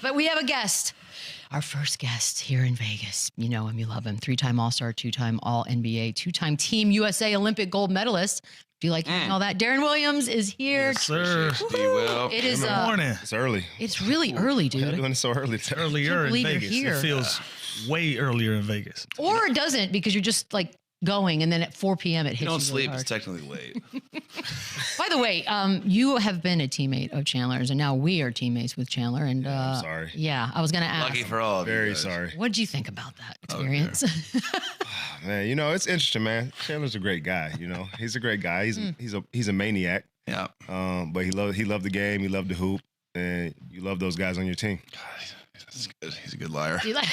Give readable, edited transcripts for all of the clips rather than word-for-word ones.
But we have a guest, our first guest here in Vegas. You know him, you love him. 3-time All-Star, 2-time All-NBA, 2-time Team USA Olympic gold medalist. Do you like hearing all that? Deron Williams is here. Yes, sir. It is Good morning. It's early. It's really early, dude. Why are you doing it so early? It's earlier in Vegas. It feels way earlier in Vegas. Or it doesn't, because you're just like going, and then at 4 p.m. it hits you. You don't really sleep, hard. it's technically late. By the way, you have been a teammate of Chandler's, and now we are teammates with Chandler. And I'm sorry. Yeah, I was going to ask. Lucky for all of you Very guys. sorry. What did you think about that experience? Man, you know, it's interesting, man. Chandler's a great guy, you know. He's a great guy. He's a maniac. Yeah. But he loved the game, he loved the hoop, and you love those guys on your team. That's good. He's a good liar. You like,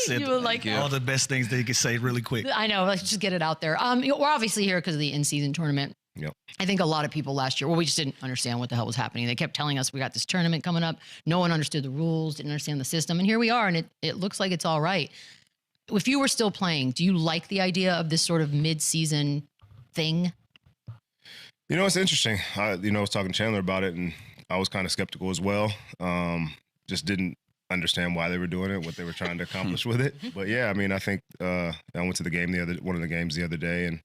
Said you were like all the best things that he could say really quick. I know. Let's just get it out there. We're obviously here because of the in-season tournament. Yep. I think a lot of people last year, well, we just didn't understand what the hell was happening. They kept telling us we got this tournament coming up. No one understood the rules, didn't understand the system. And here we are, and it looks like it's all right. If you were still playing, do you like the idea of this sort of mid-season thing? You know, it's interesting. I was talking to Chandler about it, and I was kind of skeptical as well. Just didn't understand why they were doing it, what they were trying to accomplish with it. But yeah, I mean, I think I went to one of the games the other day, and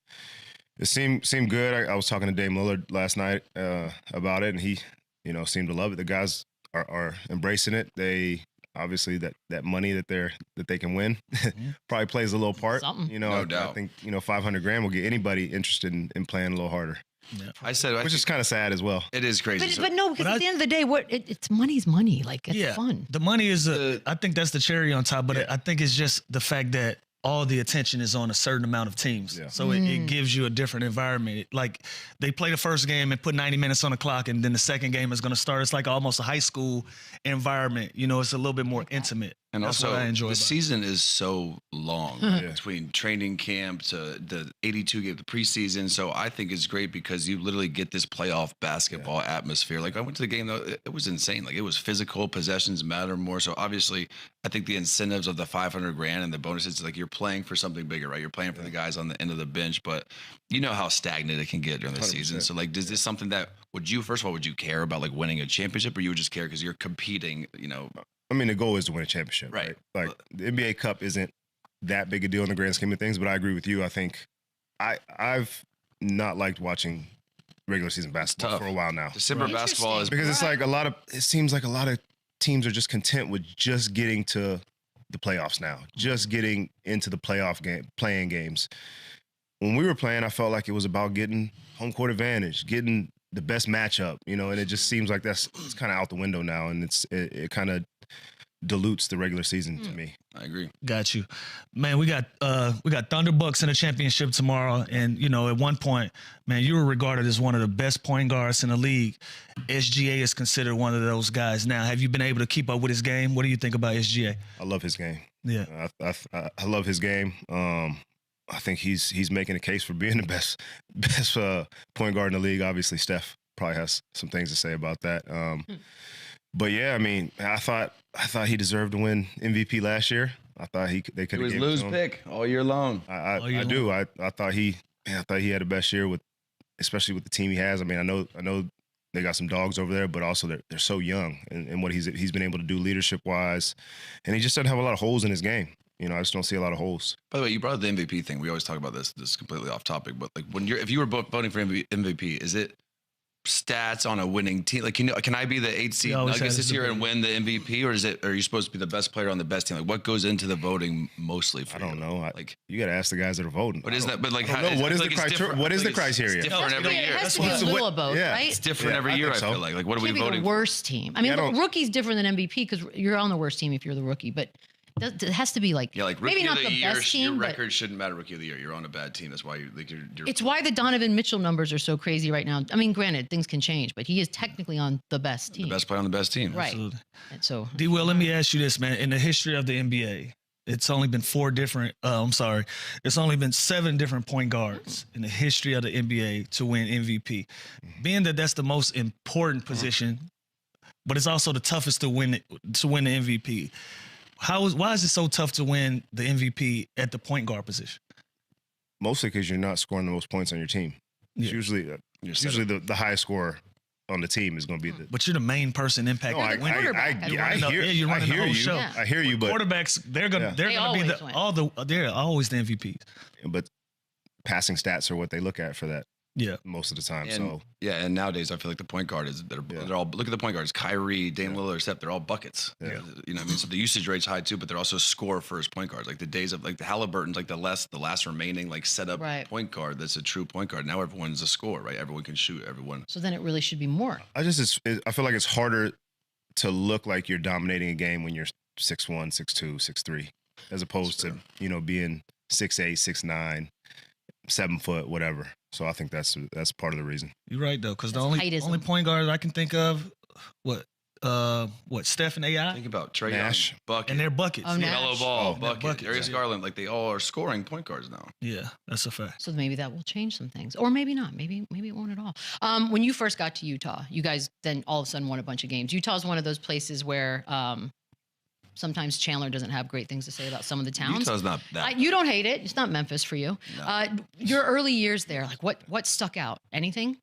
it seemed good. I was talking to Dame Lillard last night about it, and he, seemed to love it. The guys are embracing it. They obviously that money that they can win probably plays a little part. Something. No doubt. I think $500,000 will get anybody interested in playing a little harder. Yeah. Which is kind of sad as well. It is crazy. But no, because at the end of the day, it's money's money. Like, it's fun. The money is I think that's the cherry on top, but I think it's just the fact that all the attention is on a certain amount of teams. Yeah. So it gives you a different environment. Like, they play the first game and put 90 minutes on the clock, and then the second game is going to start. It's like almost a high school environment. It's a little bit more intimate. And that's also, what I enjoy the season is so long between training camp to the 82 game, the preseason. So I think it's great because you literally get this playoff basketball atmosphere. Like, I went to the game, though, it was insane. Like, it was physical, possessions matter more. So obviously, I think the incentives of the $500,000 and the bonuses, like, you're playing for something bigger, right? You're playing for the guys on the end of the bench, but you know how stagnant it can get during the 100%. Season. So, like, is this something that would you care about, like, winning a championship, or you would just care because you're competing, I mean, the goal is to win a championship, right? Like, the NBA Cup isn't that big a deal in the grand scheme of things, but I agree with you. I think I've not liked watching regular season basketball for a while now. December basketball is because it's like it seems like a lot of teams are just content with just getting to the playoffs now, just getting into the playing games. When we were playing, I felt like it was about getting home court advantage, getting the best matchup, and it just seems like it's kind of out the window now, and it kind of dilutes the regular season to me. I agree. Got you, man. We got Thunder Bucks in the championship tomorrow, and at one point, man, you were regarded as one of the best point guards in the league. SGA is considered one of those guys now. Have you been able to keep up with his game? What do you think about SGA? I love his game. Yeah, I love his game. I think he's making a case for being the best point guard in the league. Obviously, Steph probably has some things to say about that. But yeah, I mean, I thought he deserved to win MVP last year. I thought they could have given lose pick all year long. I do. I thought he had the best year especially with the team he has. I mean, I know they got some dogs over there, but also they're so young and what he's been able to do leadership wise, and he just doesn't have a lot of holes in his game. I just don't see a lot of holes. By the way, you brought up the MVP thing. We always talk about this. This is completely off topic, but like if you were voting for MVP, is it stats on a winning team? Like, can I be the 8 seed Nuggets this year and win the MVP, or are you supposed to be the best player on the best team? Like, what goes into the voting mostly? For I don't know. You got to ask the guys that are voting. What is that? But like, what is the criteria? What is the criteria? It's different every year. It has to be a little of both, right? It's different every year. I feel like what are we voting? The worst team. I mean, rookie's different than MVP because you're on the worst team if you're the rookie, but. It has to be like maybe not the best team. Your record shouldn't matter. Rookie of the year, you're on a bad team. That's why you're. It's why the Donovan Mitchell numbers are so crazy right now. I mean, granted, things can change, but he is technically on the best team. The best player on the best team, right? Absolutely. And so, D-Will, let me ask you this, man. In the history of the NBA, it's only been it's only been 7 different point guards in the history of the NBA to win MVP. Being that that's the most important position, but it's also the toughest to win the MVP. Why is it so tough to win the MVP at the point guard position? Mostly because you're not scoring the most points on your team. It's usually the highest scorer on the team is going to be the. But you're the main person impacting. No, I the quarterback. hear, you're running the whole you. show. Yeah. I hear you, but Quarterbacks, they're gonna They be always win. they're always the MVPs. but passing stats are what they look at for that Yeah. most of the time. And, So and nowadays I feel like the point guard is they're all look at the point guards. KYRIE, Dame Lillard, Steph, they're all buckets. Yeah. You know what I mean? So the usage rate's high too, but they're also score first point guards. Like the days of like the Halliburton's like the last remaining like set up Right. point guard that's a true point guard. Now everyone's a scorer, right? Everyone can shoot, everyone. So then it really should be more. I feel like it's harder to look like you're dominating a game when you're 6'1", 6'2", 6'3", as opposed to being 6'8", 6'9", 7 foot, whatever. So I think that's part of the reason. You're right though, because the That's only heightism. point guard I can think of, what Steph and AI, Think about Trey Nash. Young, bucket, and their buckets. Oh, Nash. Mellow Ball, Oh, bucket, buckets, Darius yeah. Garland. Like they all are scoring point guards now. Yeah, that's a fact. So maybe that will change some things, or maybe not. Maybe it won't at all. When you first got to Utah, you guys then all of a sudden won a bunch of games. Utah's one of those places where sometimes Chandler doesn't have great things to say about some of the towns. Utah's not that. You don't hate it. It's not Memphis for you. No. Your early years there, like what stuck out? Anything?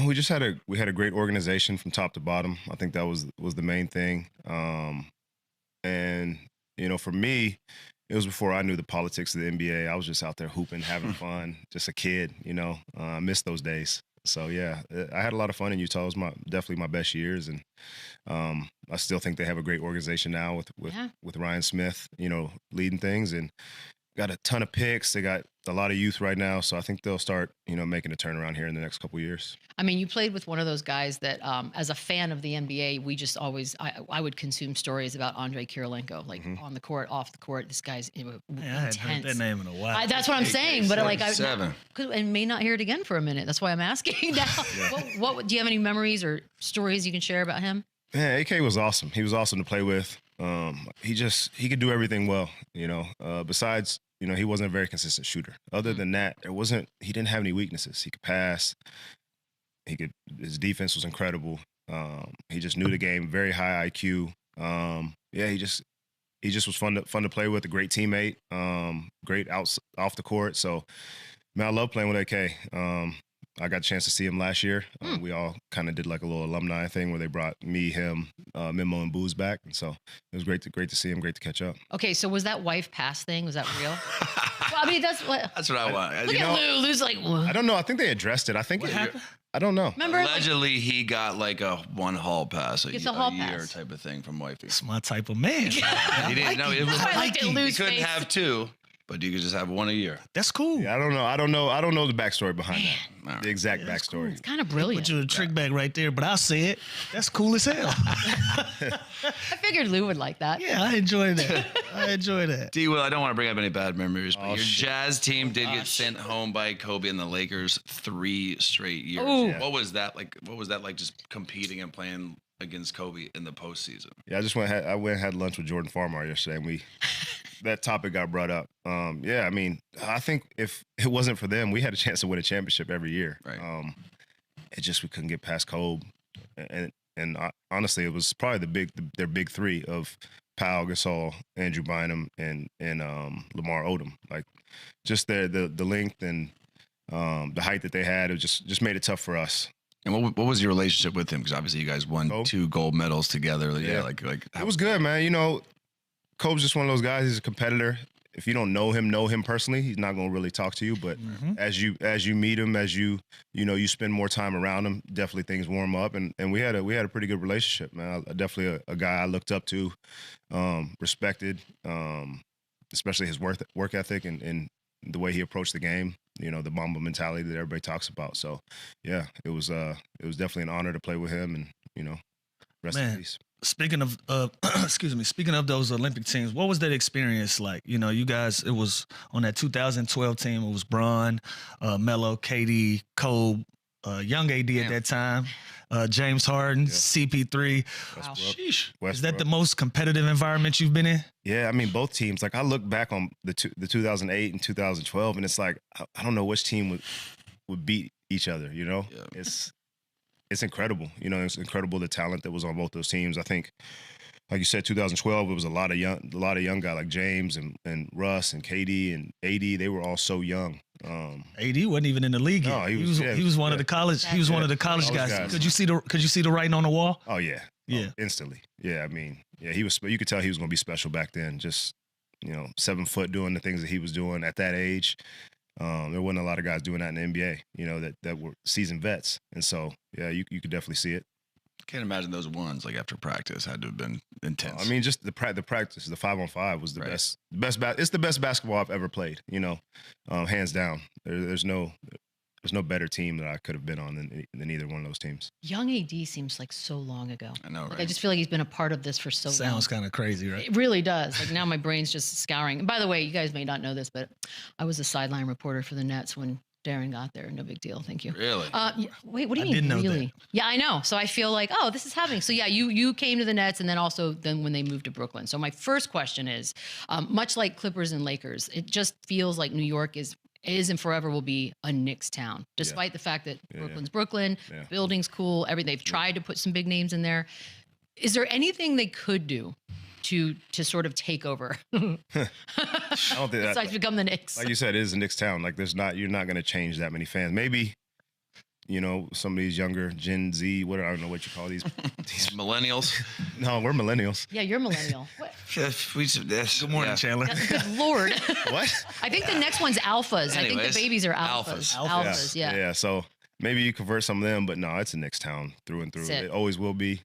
We just had a great organization from top to bottom. I think that was the main thing. And for me, it was before I knew the politics of the NBA. I was just out there hooping, having fun, just a kid. I missed those days. So yeah, I had a lot of fun in Utah. It was definitely my best years, and I still think they have a great organization now with Ryan Smith, leading things, and got a ton of picks. They got a lot of youth right now, so I think they'll start, making a turnaround here in the next couple of years. I mean, you played with one of those guys that, as a fan of the NBA, we just always, I would consume stories about Andrei Kirilenko, like on the court, off the court. This guy's Man, I hadn't heard that name in a while. That's what I'm saying, but like I 47. and may not hear it again for a minute. That's why I'm asking now. What do you have any memories or stories you can share about him? Man, AK was awesome. He was awesome to play with. He could do everything well, besides, he wasn't a very consistent shooter. Other than that, he didn't have any weaknesses. He could pass. His defense was incredible. He just knew the game, very high IQ. He just was fun to play with, a great teammate, great off the court. So, man, I love playing with AK. I got a chance to see him last year. We all kind of did like a little alumni thing where they brought me, him, Memo, and Booze back, and so it was great to see him. Great to catch up. Okay, so was that wife pass thing? Was that real? Well, I mean, that's what. That's what I want. Look at Lou. Lou's like, what? I don't know. I think they addressed it. I think I don't know. Remember? Allegedly, he got like a one hall pass, Gets a hall year pass. type of thing from wifey. It's my type of man. He didn't know it was. That's why I looked at You Lou's couldn't face. have two, but you could just have one a year. That's cool. Yeah, I don't know the backstory behind that. All right. The exact that's backstory. It's kind of Put brilliant. you a trick bag right there, but I'll say it. That's cool as hell. I figured Lou would like that. Yeah, I enjoy that. D. Will, I don't want to bring up any bad memories, but Oh, your shit. Jazz team did get sent home by Kobe and the Lakers 3 straight years. Ooh. Yeah. What was that like? What was that like? Just competing and playing against Kobe in the postseason. Yeah, I went and had lunch with Jordan Farmar yesterday, and that topic got brought up. Yeah, I mean, I think if it wasn't for them, we had a chance to win a championship every year. Right. It just we couldn't get past Kobe, and honestly, it was probably their big three of Pau Gasol, Andrew Bynum, and Lamar Odom. Like just the length and the height that they had, it just made it tough for us. And what was your relationship with him? Because obviously you guys won Kobe? 2 gold medals together. Yeah, like It was good, man. You know, Kobe's just one of those guys. He's a competitor. If you don't know him personally, he's not going to really talk to you. But as you meet him, as you spend more time around him, definitely things warm up. And we had a pretty good relationship, man. Definitely a guy I looked up to, respected, especially his work ethic and the way he approached the game. You know, the Mamba mentality that everybody talks about. So, yeah, it was definitely an honor to play with him, and rest in peace. Speaking of, speaking of those Olympic teams, what was that experience like? You know, you guys, it was on that 2012 team. It was Bron, Melo, KD, Kobe, young AD at that time, James Harden, CP3. Wow. Sheesh. Westbrook. Is that the most competitive environment you've been in? Yeah, I mean, both teams. Like, I look back on the 2008 and 2012, and it's like I don't know which team would beat each other. You know, Yeah. it's incredible. You know, it's incredible the talent that was on both those teams. I think like you said, 2012, it was a lot of young guys like James and Russ and KD and AD. They were all so young. AD wasn't even in the league yet. No, he was one of the college. He was one of the college guys. Could you see the writing on the wall? Oh yeah, yeah, instantly. Yeah, I mean, yeah, he was. You could tell he was going to be special back then. Just 7 foot, doing the things that he was doing at that age. There wasn't a lot of guys doing that in the NBA. That were seasoned vets, and so yeah, you could definitely see it. Can't imagine those ones like after practice had to have been intense. I mean, just the practice, the 5-on-5 was the best. It's the best basketball I've ever played. Hands down. There's no better team that I could have been on than either one of those teams. Young AD seems like so long ago. I know, right? Like, I just feel like he's been a part of this for so long. Sounds kind of crazy, right? It really does. Like now my brain's just scouring. And by the way, you guys may not know this, but I was a sideline reporter for the Nets when Deron got there. No big deal. Thank you. Really? Wait, what do you mean? Didn't know really? that. Yeah, I know. So I feel like, oh, this is happening. So yeah, you came to the Nets, and then when they moved to Brooklyn. So my first question is, much like Clippers and Lakers, it just feels like New York is and forever will be a Knicks town, despite the fact that Brooklyn's Brooklyn, the building's cool, everything. They've tried to put some big names in there. Is there anything they could do to sort of take over? I don't think that. Besides become the Knicks. Like you said, it is a Knicks town. Like you're not going to change that many fans. Maybe, some of these younger Gen Z, I don't know what you call these millennials. No, we're millennials. Yeah, you're millennial. What? Good morning, Chandler. Good Lord. What? I think the next one's alphas. I think Anyways, the babies are alphas. Alphas, yeah. Yeah, so maybe you convert some of them, but no, it's a Knicks town through and through. It always will be.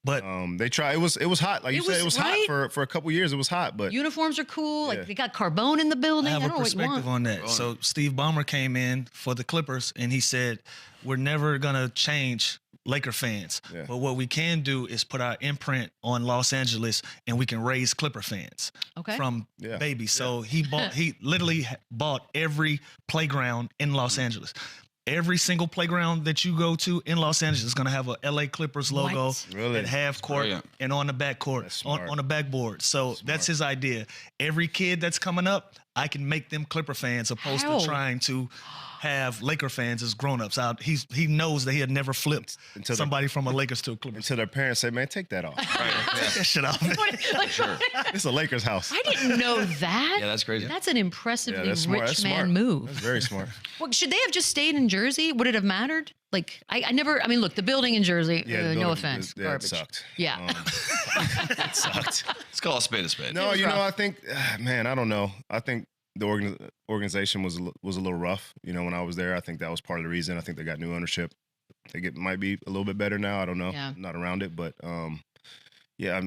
But they try. It was hot. Like you said, it was hot for a couple years. It was hot, but uniforms are cool. Like they got Carbone in the building. I have don't a know what you perspective want. on that. So Steve Ballmer came in for the Clippers, and he said, "We're never gonna change Laker fans, but what we can do is put our imprint on Los Angeles, and we can raise Clipper fans from babies." So he literally bought every playground in Los Angeles. Every single playground that you go to in Los Angeles is going to have a LA Clippers logo at half court and on the back court, on the backboard. So that's his idea. Every kid that's coming up, I can make them Clipper fans opposed to trying to have Laker fans as grown-ups. He knows that he had never flipped somebody from a Lakers to a Clippers. Until their parents say, "Man, take that off." Take that shit off. It's a Lakers house. I didn't know that. Yeah, that's crazy. That's an impressively rich man move. That's very smart. Well, should they have just stayed in Jersey? Would it have mattered? Like, I never, look, the building in Jersey, no offense, garbage. It sucked. Yeah. It sucked. Let's call a spade a spade. No, I think, man, I don't know. I think the organization was a little rough. When I was there, I think that was part of the reason. I think they got new ownership. I think it might be a little bit better now. I don't know. Yeah. I'm not around it, but I'm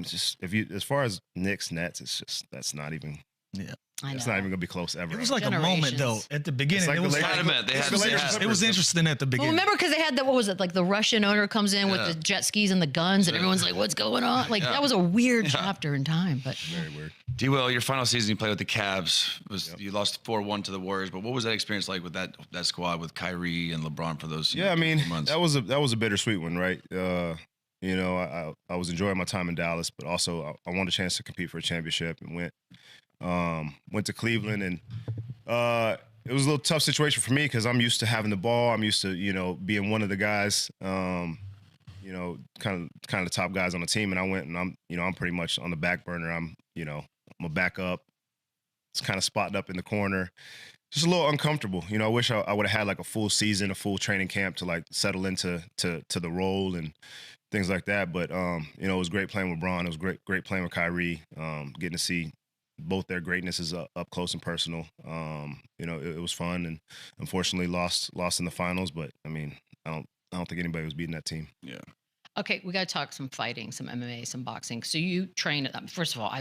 just as far as Knicks Nets, it's just that's not even. Yeah. It's not even gonna be close ever. It was like a moment though at the beginning. Like it was interesting at the beginning. Well, remember because they had like the Russian owner comes in with the jet skis and the guns, and everyone's like, "What's going on?" Like that was a weird chapter in time, but very weird. D-Will, your final season you played with the Cavs you lost 4-1 to the Warriors, but what was that experience like with that squad with KYRIE and LeBron for those? Months? That was a bittersweet one, right? I was enjoying my time in Dallas, but also I wanted a chance to compete for a championship and went to Cleveland, and it was a little tough situation for me because I'm used to having the ball. I'm used to being one of the guys, kind of the top guys on the team. And I went and I'm pretty much on the back burner. I'm a backup. It's kind of spotted up in the corner. Just a little uncomfortable. I wish I would have had like a full season, a full training camp to like settle into the role and things like that. But it was great playing with Bron. It was great playing with KYRIE. Getting to see both their greatnesses up close and personal. It was fun, and unfortunately lost in the finals. But I don't think anybody was beating that team. Yeah. Okay, we got to talk some fighting, some MMA, some boxing. So you train. First of all,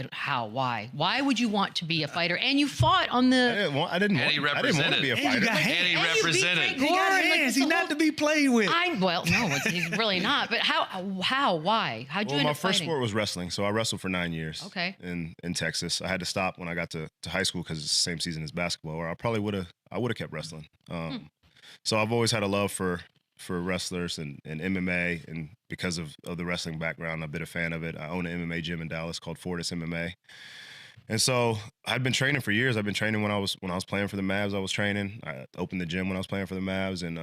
why? Why would you want to be a fighter? And you fought on the. I didn't want to be a fighter. And he represented. He got hands. He's not to be played with. No, he's really not. But how? Why? How'd you end up my first fighting? sport was wrestling, so I wrestled for 9 years. Okay. In Texas, I had to stop when I got to high school because it's the same season as basketball. Or I probably would have kept wrestling. So I've always had a love for wrestlers and MMA, and because of the wrestling background, I've been a fan of it. I own an MMA gym in Dallas called Fortis MMA. And so I'd been training for years. I've been training when I was playing for the Mavs. I was training. I opened the gym when I was playing for the Mavs, and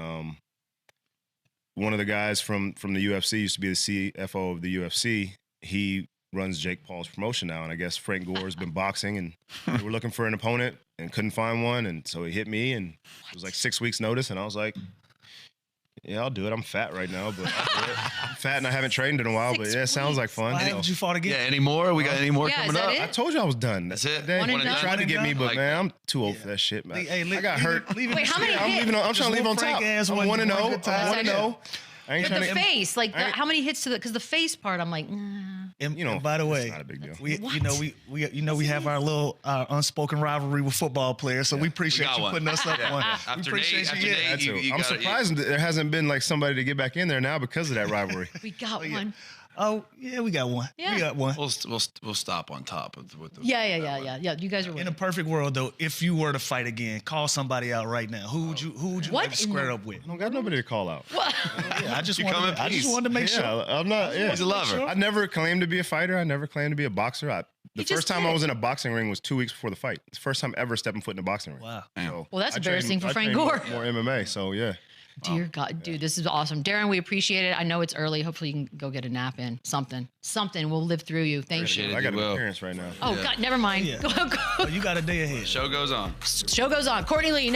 one of the guys from the UFC used to be the CFO of the UFC. He runs Jake Paul's promotion now. And I guess Frank Gore's been boxing, and they were looking for an opponent and couldn't find one. And so he hit me, and it was like 6 weeks notice. And I was like, yeah, I'll do it. I'm fat right now, but I'm fat and I haven't trained in a while. But yeah, it sounds like fun. Why So. haven't you fought again? Yeah, any more? We got any more Yeah, is coming that up? it? I told you I was done. That's it? They One and done? tried to get me, but Like- man, I'm too old for that shit, man. Hey, I got hurt. Leave it Wait, how many I'm hits? leaving. I'm trying to leave on Frank top. ass I'm one- 1-0. one good time. I'm 1-0. I ain't But trying the to. face, like, I ain't- how many hits to the? Because the face part, I'm like, nah. And, You know, and by the it's way, not a big deal. we What? we have our little unspoken rivalry with football players, so we appreciate got you one. putting us up on. After We appreciate Nate, you. after Yeah. Nate, you I'm gotta- surprised that there hasn't been like somebody to get back in there now because of that rivalry. We got one. Oh yeah, we got one. Yeah. We got one. We'll stop on top with the. Yeah. You guys are In winning. a perfect world, though, if you were to fight again, call somebody out right now. Who would you What like to in square the- up with? I don't got nobody to call out. Yeah, I just You come in wanted, I just peace. wanted to make Yeah, sure. I'm not. Yeah, He's a lover. I never claimed to be a fighter. I never claimed to be a boxer. The You just first time did. I was in a boxing ring was 2 weeks before the fight. It's the first time ever stepping foot in a boxing ring. Wow. So Well, that's I embarrassing for I Frank trained Gore. More MMA. So yeah. Dear God, dude, this is awesome. Darren, we appreciate it. I know it's early. Hopefully you can go get a nap in. Something. We'll live through you. Thank Appreciate you. it. I got an will. appearance right now. Oh, Yeah. God, never mind. Yeah. Oh, you got a day ahead. Show goes on. Show goes on. Courtney Lee.